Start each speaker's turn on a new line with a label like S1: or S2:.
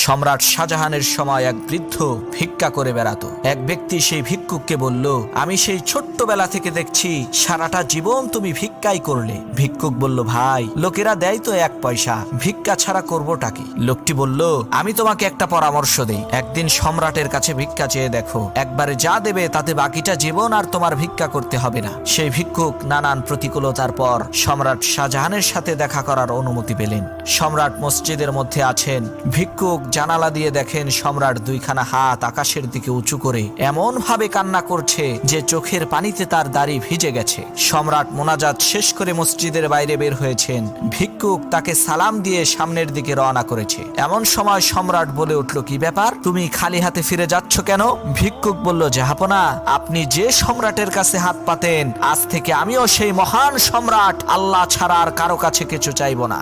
S1: সম্রাট শাহজাহানের সময় এক বৃদ্ধ ভিক্ষা করে বেড়াতো। এক ব্যক্তি সেই ভিক্ষুককে বলল, আমি সেই ছোট্টবেলা থেকে দেখছি সারাটা জীবন তুমি ভিক্ষাই করলে। ভিক্ষুক বলল, ভাই লোকেরা দেয় তো 1 পয়সা, ভিক্ষা ছাড়া করবোটা কি? লোকটি বলল, আমি তোমাকে একটা পরামর্শ দেই, একদিন সম্রাটের কাছে ভিক্ষা চেয়ে দেখো, একবারে যা দেবে তাতে বাকিটা জীবন আর তোমার ভিক্ষা করতে হবে না। সেই ভিক্ষুক নানান প্রতিকূলতার পর সম্রাট শাহজাহানের সাথে দেখা করার অনুমতি পেলেন। সম্রাট মসজিদের মধ্যে আছেন, ভিক্ষুক জানালা দিয়ে দেখেন সম্রাট 2খানা হাত আকাশের দিকে উঁচু করে এমন ভাবে কান্না করছে যে চোখের পানিতে তার দাড়ি ভিজে গেছে। সম্রাট মোনাজাত শেষ করে মসজিদের বাইরে বের হয়েছেন, ভিক্ষুক তাকে সালাম দিয়ে সামনের দিকে রওনা করেছে। এমন সময় সম্রাট বলে উঠল, কি ব্যাপার, তুমি খালি হাতে ফিরে যাচ্ছ কেন? ভিক্ষুক বলল, জাহাপনা, আপনি যে সম্রাটের কাছে হাত পাতেন, আজ থেকে আমিও সেই মহান সম্রাট, আল্লাহ ছাড়া আর কারো কাছে কিছু চাইব না।